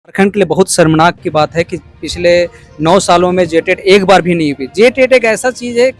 झारखंड के लिए बहुत शर्मनाक की बात है कि पिछले 9 सालों में जेटेट एक बार भी नहीं हुई। जेटेट एक ऐसा चीज़ है,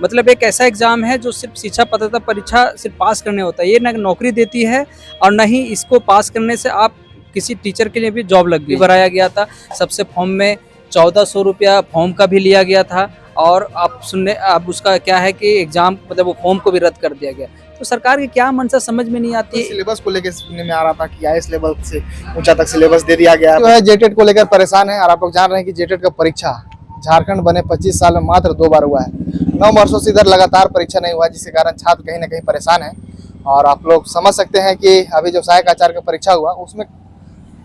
मतलब एक ऐसा एग्ज़ाम है जो सिर्फ शिक्षा पात्रता परीक्षा सिर्फ पास करने होता है। ये ना नौकरी देती है और ना ही इसको पास करने से आप किसी टीचर के लिए भी जॉब लग गई। भराया गया था सबसे फॉर्म में 1400 रुपया फॉर्म का भी लिया गया था और अब उसका क्या है कि एग्ज़ाम मतलब वो फॉर्म को भी रद्द कर दिया गया। तो सरकार की क्या मंशा समझ में नहीं आती है। सिलेबस को लेकर सुनने में आ रहा था कि आईएएस लेवल से ऊंचा तक सिलेबस दे दिया गया है। जेटेट को लेकर परेशान है और आप लोग जान रहे हैं कि जेटेट का परीक्षा झारखंड बने 25 साल में मात्र 2 बार हुआ है। 9 वर्षों से इधर लगातार परीक्षा नहीं हुआ, जिसके कारण छात्र कहीं ना कहीं परेशान है। और आप लोग समझ सकते हैं कि अभी जो सहायक आचार्य का परीक्षा हुआ उसमें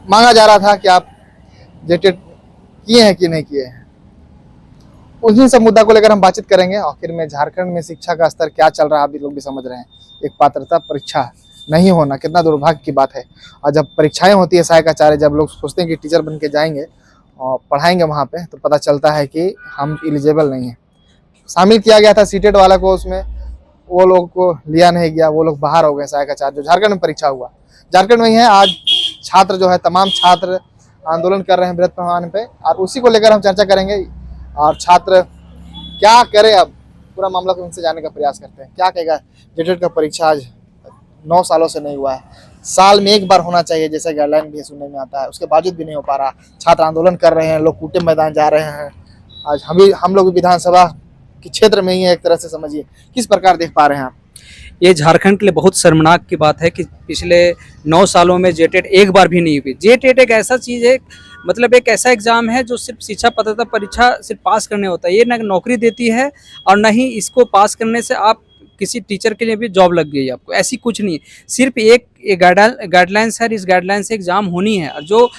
मांगा जा रहा था कि आप जेटेट किए हैं कि नहीं किए हैं। उन्हीं सब मुद्दा को लेकर हम बातचीत करेंगे। आखिर में झारखंड में शिक्षा का स्तर क्या चल रहा है, आप भी लोग भी समझ रहे हैं। एक पात्रता परीक्षा नहीं होना कितना दुर्भाग्य की बात है। और जब परीक्षाएं होती है सहायक आचार्य, जब लोग सोचते हैं कि टीचर बन के जाएंगे और पढ़ाएंगे वहाँ पे, तो पता चलता है कि हम एलिजिबल नहीं हैं। शामिल किया गया था सीटेट वाला को, उसमें वो लोग को लिया नहीं गया, वो लोग बाहर हो गए सहायक आचार्य। जो झारखंड में परीक्षा हुआ, झारखंड में ही है। आज छात्र जो है, तमाम छात्र आंदोलन कर रहे हैं वृहद पैमाने पे, और उसी को लेकर हम चर्चा करेंगे। और छात्र क्या करे, अब पूरा मामला को उनसे जानने का प्रयास करते हैं। क्या कहेगा, जेटेट का परीक्षा आज 9 सालों से नहीं हुआ है। साल में एक बार होना चाहिए जैसा गाइडलाइन भी सुनने में आता है, उसके बावजूद भी नहीं हो पा रहा। छात्र आंदोलन कर रहे हैं, लोग कूटे मैदान जा रहे हैं। आज हम लोग विधानसभा के क्षेत्र में ही है, एक तरह से समझिए। किस प्रकार देख पा रहे हैं आप? ये झारखंड के लिए बहुत शर्मनाक की बात है कि पिछले 9 सालों में जेटेट एक बार भी नहीं हुई। जेटेट एक ऐसा चीज़ है, मतलब एक ऐसा एग्ज़ाम है जो सिर्फ शिक्षा पात्रता परीक्षा सिर्फ पास करने होता है। ये ना नौकरी देती है और ना ही इसको पास करने से आप किसी टीचर के लिए भी जॉब लग गई आपको, ऐसी कुछ नहीं है। सिर्फ एक गाइडलाइंस है, इस गाइडलाइन से एग्ज़ाम होनी है। और जो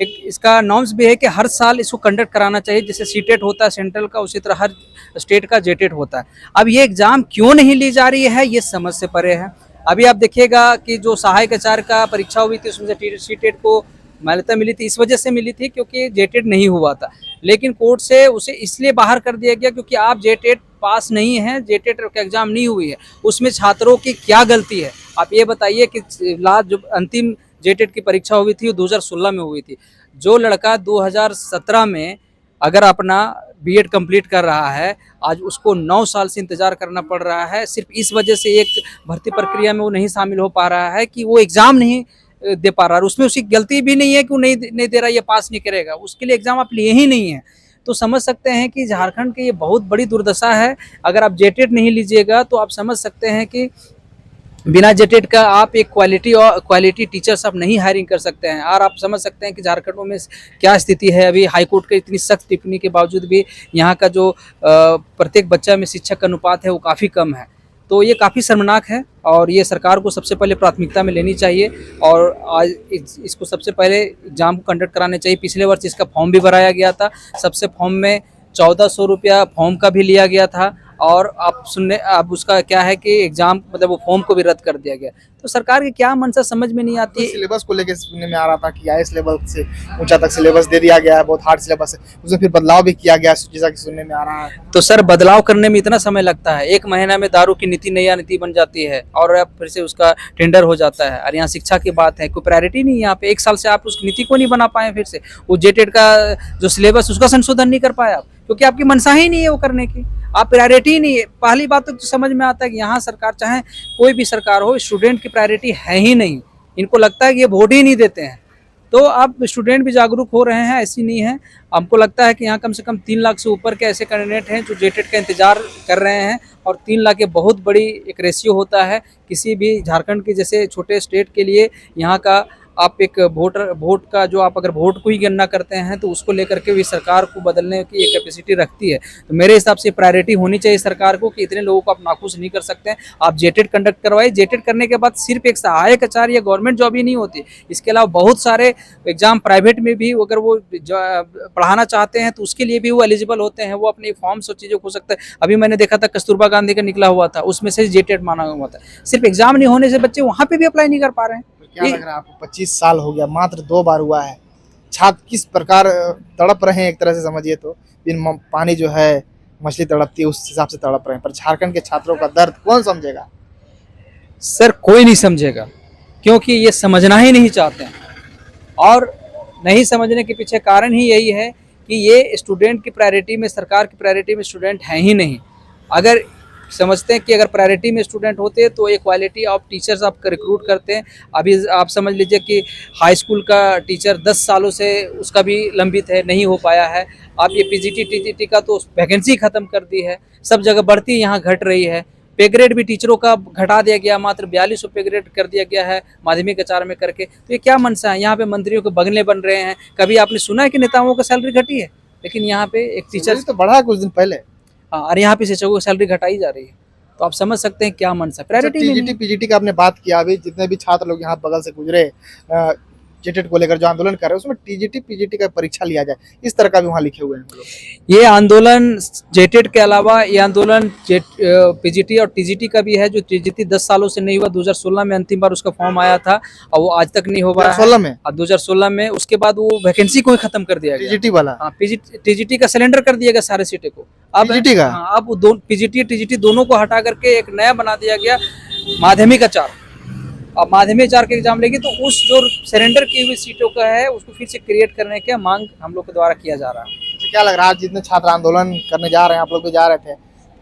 एक इसका नॉर्म्स भी है कि हर साल इसको कंडक्ट कराना चाहिए। जैसे सीटेट होता है सेंट्रल का, उसी तरह हर स्टेट का जेटेट होता है। अब ये एग्ज़ाम क्यों नहीं ली जा रही है, ये समझ से परे है। अभी आप देखिएगा कि जो सहायक आचार्य का परीक्षा हुई थी, उसमें से सीटेट को मान्यता मिली थी, इस वजह से मिली थी क्योंकि जेटेट नहीं हुआ था। लेकिन कोर्ट से उसे इसलिए बाहर कर दिया गया क्योंकि आप जेटेट पास नहीं है, जेटेट का एग्ज़ाम नहीं हुई है। उसमें छात्रों की क्या गलती है, आप ये बताइए। कि लास्ट जो अंतिम जेटेट की परीक्षा हुई थी वो 2016 में हुई थी। जो लड़का 2017 में अगर अपना बीएड कंप्लीट कर रहा है, आज उसको 9 साल से इंतज़ार करना पड़ रहा है, सिर्फ इस वजह से एक भर्ती प्रक्रिया में वो नहीं शामिल हो पा रहा है कि वो एग्ज़ाम नहीं दे पा रहा है। उसमें उसकी गलती भी नहीं है कि वो नहीं दे रहा, ये पास नहीं करेगा, उसके लिए एग्ज़ाम आप लिए ही नहीं है। तो समझ सकते हैं कि झारखंड की ये बहुत बड़ी दुर्दशा है। अगर आप जेटेट नहीं लीजिएगा तो आप समझ सकते हैं कि बिना जेटेट का आप एक क्वालिटी टीचर्स आप नहीं हायरिंग कर सकते हैं। और आप समझ सकते हैं कि झारखंड में क्या स्थिति है। अभी हाईकोर्ट के इतनी सख्त टिप्पणी के बावजूद भी यहाँ का जो प्रत्येक बच्चा में शिक्षक का अनुपात है वो काफ़ी कम है। तो ये काफ़ी शर्मनाक है और ये सरकार को सबसे पहले प्राथमिकता में लेनी चाहिए और आज इसको सबसे पहले एग्ज़ाम को कंडक्ट कराने चाहिए। पिछले वर्ष इसका फॉर्म भी भराया गया था, सबसे फॉर्म में 1400 रुपया फॉर्म का भी लिया गया था और अब उसका क्या है कि एग्ज़ाम मतलब वो फॉर्म को भी रद्द कर दिया गया। तो सरकार की क्या मंशा समझ में नहीं आती है। सिलेबस को लेकर सुनने में आ रहा था कि आईएएस लेवल से ऊंचा तक सिलेबस दे दिया गया है, बहुत हार्ड सिलेबस है। उसमें फिर बदलाव भी किया गया जैसा कि सुनने में आ रहा है। तो सर, बदलाव करने में इतना समय लगता है। 1 महीना में दारू की नीति नया नीति बन जाती है और अब फिर से उसका टेंडर हो जाता है। और यहाँ शिक्षा की बात है, कोई प्रायोरिटी नहीं है यहाँ पे। 1 साल से आप उस नीति को नहीं बना पाए, फिर से वो जेटेट का जो सिलेबस उसका संशोधन नहीं कर पाए आप, क्योंकि आपकी मंशा ही नहीं है वो करने की, आप प्रायोरिटी ही नहीं है। पहली बात तो समझ में आता है कि यहाँ सरकार, चाहे कोई भी सरकार हो, स्टूडेंट की प्रायोरिटी है ही नहीं। इनको लगता है कि ये वोट ही नहीं देते हैं। तो अब स्टूडेंट भी जागरूक हो रहे हैं, ऐसी नहीं है। हमको लगता है कि यहाँ कम से कम 3 लाख से ऊपर के ऐसे कैंडिडेट हैं जो जेटेट का इंतजार कर रहे हैं और 3 लाख ये बहुत बड़ी एक रेशियो होता है किसी भी झारखंड के जैसे छोटे स्टेट के लिए। यहाँ का आप एक वोट का जो आप अगर वोट को ही गणना करते हैं तो उसको लेकर के भी सरकार को बदलने की एक कैपेसिटी रखती है। तो मेरे हिसाब से प्रायोरिटी होनी चाहिए सरकार को कि इतने लोगों को आप नाखुश नहीं कर सकते हैं। आप जेटेट कंडक्ट करवाइए। जेटेट करने के बाद सिर्फ एक सहायक आचार्य या गवर्नमेंट जॉब ही नहीं होती, इसके अलावा बहुत सारे एग्जाम प्राइवेट में भी अगर वो पढ़ाना चाहते हैं तो उसके लिए भी वो एलिजिबल होते हैं। वो अपनी फॉर्म्स और चीज़ों हो सकता है। अभी मैंने देखा था कस्तूरबा गांधी का निकला हुआ था, उसमें से जेटेट माना हुआ था। सिर्फ एग्जाम नहीं होने से बच्चे वहाँ पे भी अप्लाई नहीं कर पा रहे हैं। क्या लग रहा है आपको? 25 साल हो गया, मात्र 2 बार हुआ है। छात्र किस प्रकार तड़प रहे हैं, एक तरह से समझिए तो बिन पानी जो है मछली तड़पती है, उस हिसाब से तड़प रहे हैं। पर झारखंड के छात्रों का दर्द कौन समझेगा? सर, कोई नहीं समझेगा, क्योंकि ये समझना ही नहीं चाहते हैं। और नहीं समझने के पीछे कारण ही यही है कि ये स्टूडेंट की प्रायोरिटी में, सरकार की प्रायोरिटी में स्टूडेंट हैं ही नहीं। अगर समझते हैं कि अगर प्रायोरिटी में स्टूडेंट होते तो एक क्वालिटी ऑफ टीचर्स आप रिक्रूट करते हैं। अभी आप समझ लीजिए कि हाई स्कूल का टीचर 10 सालों से उसका भी लंबित है, नहीं हो पाया है। आप ये पीजीटी टीजीटी का तो वैकेंसी ख़त्म कर दी है, सब जगह बढ़ती यहाँ घट रही है। पे ग्रेड भी टीचरों का घटा दिया गया, मात्र 4200 पे ग्रेड कर दिया गया है माध्यमिक आचार में करके। तो ये क्या मनसा है? यहाँ पे मंत्रियों के बंगले बन रहे हैं। कभी आपने सुना है कि नेताओं का सैलरी घटी है? लेकिन यहाँ पे एक टीचर तो बढ़ा है कुछ दिन पहले। हाँ, और यहाँ पे शिक्षकों की सैलरी घटाई जा रही है। तो आप समझ सकते हैं क्या मनसा, प्रायोरिटी में टीजीटी पीजीटी का आपने बात किया, अभी जितने भी छात्र लोग यहाँ बगल से गुजरे जेटेट को लेकर जो आंदोलन कर रहे हैं उसमें टीजीटी पीजीटी का परीक्षा लिया जाए, इस तरह का भी वहाँ लिखे हुए हैं लोग। ये आंदोलन जेटेट के अलावा ये आंदोलन पीजीटी और टीजीटी का भी है। जो टीजीटी 10 सालों से नहीं हुआ, 2016 में अंतिम बार उसका फॉर्म आया था और वो आज तक नहीं हो पाया। 2016 में? 2016 में। उसके बाद वो वैकेंसी को ही खत्म कर दिया गया, टीजीटी वाला। हाँ, टीजीटी का सिलेंडर कर दिया गया सारे सीटें को। अब पीजीटी का? हाँ, अब पीजीटी टीजीटी दोनों को हटा करके एक नया बना दिया गया माध्यमिक आचार। अब माध्यमिक आचार के एग्जाम लेगी तो उस जो सरेंडर की हुई सीटों का है उसको फिर से क्रिएट करने का मांग हम लोग के द्वारा किया जा रहा है। क्या लग रहा है जितने छात्र आंदोलन करने जा रहे हैं, आप लोग भी जा रहे थे,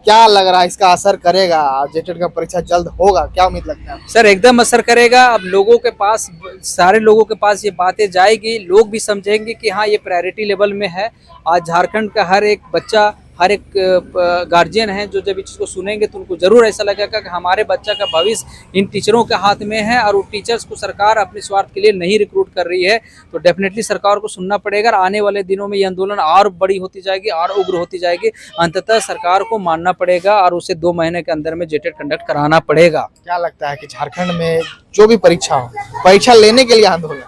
क्या लग रहा है इसका असर करेगा? जेटेट का परीक्षा जल्द होगा, क्या उम्मीद लगता है? सर एकदम असर करेगा। अब लोगों के पास, सारे लोगों के पास ये बातें जाएगी, लोग भी समझेंगे कि हाँ ये प्रायोरिटी लेवल में है। आज झारखंड का हर एक बच्चा, हर एक गार्जियन है जो जब इस चीज़ को सुनेंगे तो उनको ज़रूर ऐसा लगेगा कि हमारे बच्चा का भविष्य इन टीचरों के हाथ में है और वो टीचर्स को सरकार अपने स्वार्थ के लिए नहीं रिक्रूट कर रही है। तो डेफिनेटली सरकार को सुनना पड़ेगा और आने वाले दिनों में ये आंदोलन और बड़ी होती जाएगी और उग्र होती जाएगी। अंततः सरकार को मानना पड़ेगा और उसे 2 महीने के अंदर में जेटेट कंडक्ट कराना पड़ेगा। क्या लगता है कि झारखंड में जो भी परीक्षा हो, परीक्षा लेने के लिए आंदोलन,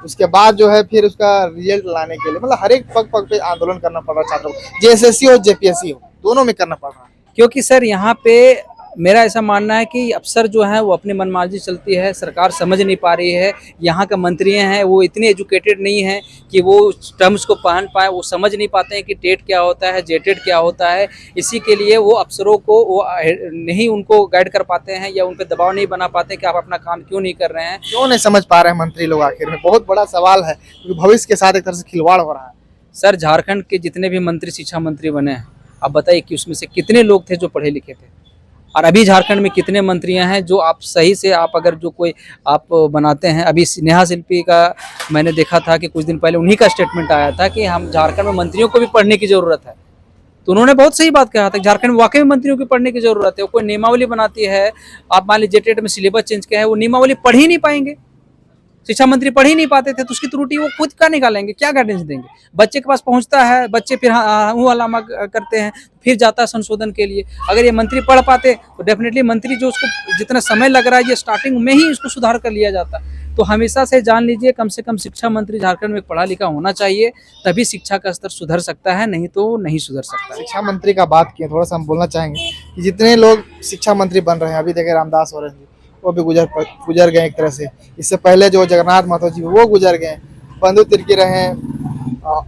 उसके बाद जो है फिर उसका रिजल्ट लाने के लिए, मतलब हर एक पग पग पे आंदोलन करना पड़ रहा है छात्रों को, जेएसएससी हो जेपीएससी हो, दोनों में करना पड़ रहा है। क्योंकि सर यहाँ पे मेरा ऐसा मानना है कि अफसर जो है वो अपनी मनमार्जी चलती है, सरकार समझ नहीं पा रही है। यहाँ का मंत्री हैं वो इतने एजुकेटेड नहीं हैं कि वो टर्म्स को पहन पाए, वो समझ नहीं पाते हैं कि टेट क्या होता है, जेटेट क्या होता है। इसी के लिए वो अफसरों को वो नहीं उनको गाइड कर पाते हैं या उन पर दबाव नहीं बना पाते कि आप अपना काम क्यों नहीं कर रहे हैं। क्यों नहीं समझ पा रहे हैं मंत्री लोग? आखिर में बहुत बड़ा सवाल है क्योंकि भविष्य के साथ एक तरह से खिलवाड़ हो रहा है। सर झारखंड के जितने भी मंत्री, शिक्षा मंत्री बने हैं, आप बताइए कि उसमें से कितने लोग थे जो पढ़े लिखे थे? और अभी झारखंड में कितने मंत्रियां हैं जो आप सही से, आप अगर जो कोई आप बनाते हैं। अभी नेहा शिल्पी का मैंने देखा था कि कुछ दिन पहले उन्हीं का स्टेटमेंट आया था कि हम झारखंड में मंत्रियों को भी पढ़ने की ज़रूरत है। तो उन्होंने बहुत सही बात कहा था, झारखंड में वाकई में मंत्रियों की पढ़ने की ज़रूरत है। कोई नियमावली बनाती है, आप मान लीजिए जेटेट में सिलेबस चेंज किया है, वो नियमावली पढ़ ही नहीं पाएंगे। शिक्षा मंत्री पढ़ ही नहीं पाते थे तो उसकी त्रुटि वो खुद का निकालेंगे, क्या गाइडेंस देंगे? बच्चे के पास पहुंचता है, बच्चे फिर हूँ हलामा करते हैं, फिर जाता है संशोधन के लिए। अगर ये मंत्री पढ़ पाते तो डेफिनेटली मंत्री जो उसको जितना समय लग रहा है ये स्टार्टिंग में ही इसको सुधार कर लिया जाता। तो हमेशा से जान लीजिए कम से कम शिक्षा मंत्री झारखंड में पढ़ा लिखा होना चाहिए, तभी शिक्षा का स्तर सुधर सकता है, नहीं तो नहीं सुधर सकता। शिक्षा मंत्री का बात किया, थोड़ा सा हम बोलना चाहेंगे कि जितने लोग शिक्षा मंत्री बन रहे हैं, अभी देखे रामदास सोरेन जी वो भी गुजर गए एक तरह से। इससे पहले जो जगन्नाथ महतो जी वो गुजर गए, बंधु तिर्की रहे,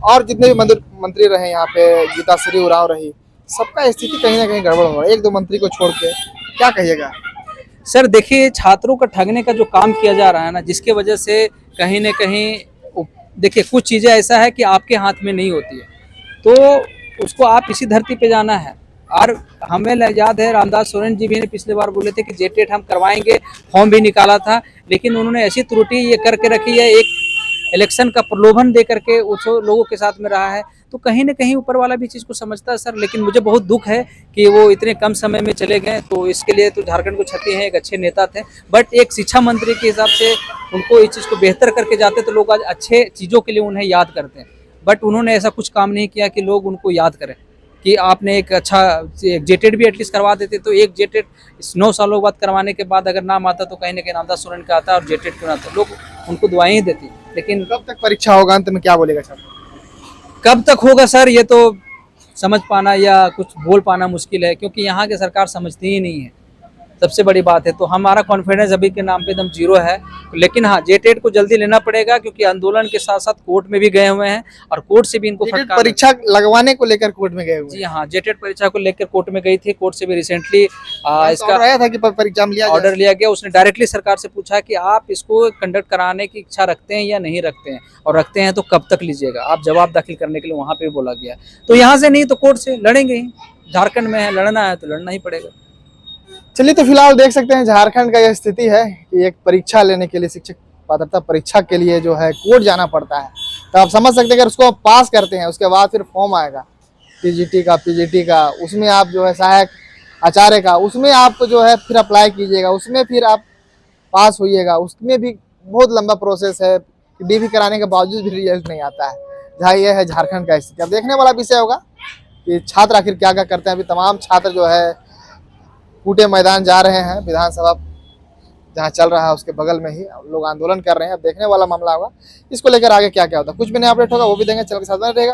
और जितने भी मंत्री रहे यहाँ पे, गीताश्री उरांव रही, सबका स्थिति कहीं ना कहीं गड़बड़ हो रहा है। 1-2 मंत्री को छोड़ के क्या कहिएगा? सर देखिए, छात्रों का ठगने का जो काम किया जा रहा है ना, जिसके वजह से कहीं न कहीं देखिए कुछ चीज़ें ऐसा है कि आपके हाथ में नहीं होती है, तो उसको आप इसी धरती पे जाना है। और हमें याद है रामदास सोरेन जी भी ने पिछले बार बोले थे कि जेटेट हम करवाएंगे, फॉर्म भी निकाला था, लेकिन उन्होंने ऐसी त्रुटि ये करके रखी है, एक इलेक्शन का प्रलोभन दे करके उस लोगों के साथ में रहा है। तो कहीं ना कहीं ऊपर वाला भी चीज़ को समझता है सर, लेकिन मुझे बहुत दुख है कि वो इतने कम समय में चले गए। तो इसके लिए तो झारखंड को क्षति है, एक अच्छे नेता थे, बट एक शिक्षा मंत्री के हिसाब से उनको इस चीज़ को बेहतर करके जाते तो लोग आज अच्छे चीज़ों के लिए उन्हें याद करते हैं। बट उन्होंने ऐसा कुछ काम नहीं किया कि लोग उनको याद करें कि आपने एक अच्छा जेटेट भी एटलीस्ट करवा देते। तो एक जेटेट 9 सालों बाद करवाने के बाद अगर नाम आता तो कहीं ना कहीं रामदास सोरेन का आता और जेटेट क्यों ना आता, लोग उनको दुआएं ही देती। लेकिन कब तक परीक्षा होगा, अंत में क्या बोलेगा सर? कब तक होगा सर, ये तो समझ पाना या कुछ बोल पाना मुश्किल है, क्योंकि यहाँ की सरकार समझती ही नहीं है। सबसे बड़ी बात है। तो हमारा कॉन्फिडेंस अभी के नाम पे एकदम जीरो है। लेकिन हाँ, जेटेट को जल्दी लेना पड़ेगा, क्योंकि आंदोलन के साथ साथ कोर्ट में भी गए हुए हैं और कोर्ट से भी इनको जेटेट फटकार परीक्षा लगवाने को लेकर कोर्ट में गए हुए जी हाँ, जेटेट परीक्षा को लेकर कोर्ट में गई थी। कोर्ट से भी रिसेंटली इसका आया था कि परीक्षा में लिया जाए। ऑर्डर लिया गया। उसने डायरेक्टली सरकार से पूछा कि आप इसको कंडक्ट कराने की इच्छा रखते हैं या नहीं रखते हैं, और रखते हैं तो कब तक लीजिएगा। आप जवाब दाखिल करने के लिए वहां पे भी बोला गया। तो यहाँ से नहीं तो कोर्ट से लड़ेंगे ही। झारखंड में है, लड़ना है तो लड़ना ही पड़ेगा। चलिए, तो फिलहाल देख सकते हैं झारखंड का यह स्थिति है कि एक परीक्षा लेने के लिए, शिक्षक पात्रता परीक्षा के लिए जो है कोर्ट जाना पड़ता है। तो आप समझ सकते हैं, अगर उसको आप पास करते हैं उसके बाद फिर फॉर्म आएगा टीजीटी का, पीजीटी का, उसमें आप जो है सहायक आचार्य का, उसमें आप जो है फिर अप्लाई कीजिएगा, उसमें फिर आप पास होइएगा, उसमें भी बहुत लंबा प्रोसेस है। डीवी कराने के बावजूद भी रिजल्ट नहीं आता है। जहाँ यह है झारखंड का स्थिति। अब देखने वाला विषय होगा कि छात्र आखिर क्या क्या करते हैं। अभी तमाम छात्र जो है कूटे मैदान जा रहे हैं। विधानसभा जहाँ चल रहा है उसके बगल में ही लोग आंदोलन कर रहे हैं। अब देखने वाला मामला होगा इसको लेकर आगे क्या क्या होता है। कुछ भी नया अपडेट होगा वो भी देंगे। चैनल के साथ बने रहेगा।